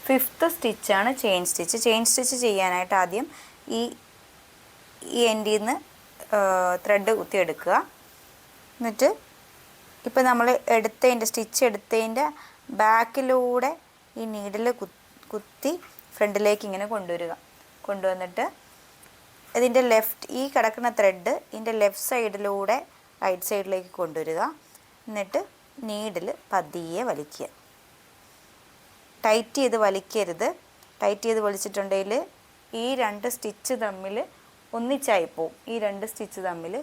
Fifth സ്റ്റിച്ചാണ് chain stitch. Chain stitch ചെയ്യാനായിട്ട് ആദ്യം ഈ എൻഡിൽ നിന്ന് ത്രെഡ് കുത്തിയെടുക്കുക. എന്നിട്ട് ഇപ്പോൾ നമ്മൾ സ്റ്റിച്ച് എടുത്തതിൻ്റെ ബാക്കിലൂടെ ഈ നീഡിൽ കുത്തി ഫ്രണ്ടിലേക്ക് ഇങ്ങനെ കൊണ്ടുവന്നിട്ട് ഇതിൻ്റെ ഈ കിടക്കുന്ന ത്രെഡ് ഇതിൻ്റെ ലെഫ്റ്റ് സൈഡിലൂടെ റൈറ്റ് സൈഡിലേക്ക് കൊണ്ടുവരിക. എന്നിട്ട് നീഡിൽ പതിയെ വലിക്കുക. ടൈറ്റ് ചെയ്ത് വലിക്കരുത്. ടൈറ്റ് ചെയ്ത് വലിച്ചിട്ടുണ്ടെങ്കിൽ ഈ 2 സ്റ്റിച്ച് തമ്മിൽ ഒന്നിച്ചായി പോവും. ഈ 2 സ്റ്റിച്ച് തമ്മിൽ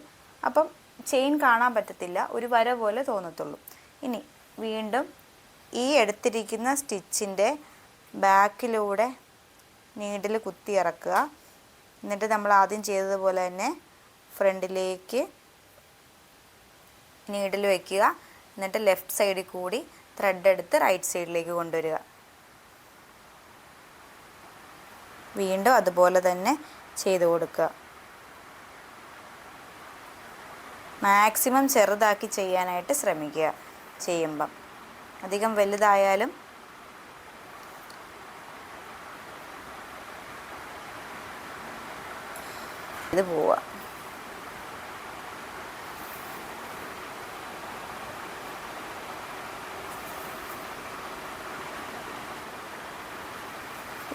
അപ്പം ചെയിൻ കാണാൻ പറ്റത്തില്ല, ഒരു വര പോലെ തോന്നത്തുള്ളൂ. ഇനി വീണ്ടും ഈ എടുത്തിരിക്കുന്ന സ്റ്റിച്ചിൻ്റെ ബാക്കിലൂടെ നീഡിൽ കുത്തി ഇറക്കുക. എന്നിട്ട് നമ്മൾ ആദ്യം ചെയ്തതുപോലെ തന്നെ ഫ്രണ്ടിലേക്ക് നീഡിൽ വയ്ക്കുക. എന്നിട്ട് ലെഫ്റ്റ് സൈഡിൽ കൂടി ത്രെഡ് എടുത്ത് റൈറ്റ് സൈഡിലേക്ക് കൊണ്ടുവരിക. വീണ്ടും അതുപോലെ തന്നെ ചെയ്ത് കൊടുക്കുക. മാക്സിമം ചെറുതാക്കി ചെയ്യാനായിട്ട് ശ്രമിക്കുക. ചെയ്യുമ്പം അധികം വലുതായാലും ഇത് പോവുക.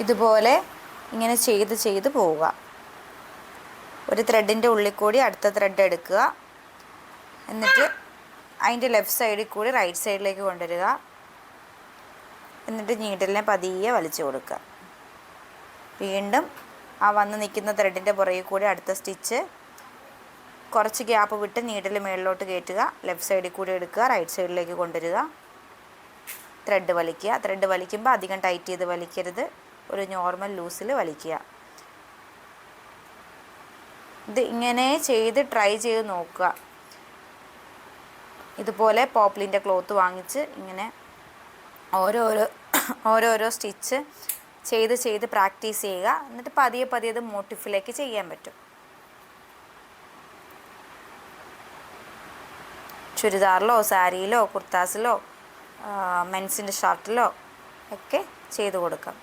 ഇതുപോലെ ഇങ്ങനെ ചെയ്ത് പോവുക. ഒരു ത്രെഡിൻ്റെ ഉള്ളിൽ കൂടി അടുത്ത ത്രെഡ് എടുക്കുക. എന്നിട്ട് അതിൻ്റെ ലെഫ്റ്റ് സൈഡിൽ കൂടി റൈറ്റ് സൈഡിലേക്ക് കൊണ്ടുവരിക. എന്നിട്ട് നീഡിലിനെ പതിയെ വലിച്ചു കൊടുക്കുക. വീണ്ടും ആ വന്ന് നിൽക്കുന്ന ത്രെഡിൻ്റെ പുറകിൽ കൂടി അടുത്ത സ്റ്റിച്ച് കുറച്ച് ഗ്യാപ്പ് വിട്ട് നീഡിൽ മുകളിലോട്ട് കയറ്റുക. ലെഫ്റ്റ് സൈഡിൽ കൂടി എടുക്കുക, റൈറ്റ് സൈഡിലേക്ക് കൊണ്ടുവരിക. ത്രെഡ് വലിക്കുക. ത്രെഡ് വലിക്കുമ്പോൾ അധികം ടൈറ്റ് ചെയ്ത് വലിക്കരുത്, ഒരു നോർമൽ ലൂസിൽ വലിക്കുക. ഇത് ഇങ്ങനെ ട്രൈ ചെയ്ത് നോക്കുക. ഇതുപോലെ പോപ്ലിൻ്റെ ക്ലോത്ത് വാങ്ങിച്ച് ഇങ്ങനെ ഓരോരോ സ്റ്റിച്ച് ചെയ്ത് പ്രാക്ടീസ് ചെയ്യുക. എന്നിട്ട് പതിയെ അത് മോട്ടിഫിലേക്ക് ചെയ്യാൻ പറ്റും. ചുരിദാറിലോ സാരിയിലോ കുർത്താസിലോ മെൻസിൻ്റെ ഷർട്ടിലോ ഒക്കെ ചെയ്ത് കൊടുക്കാം.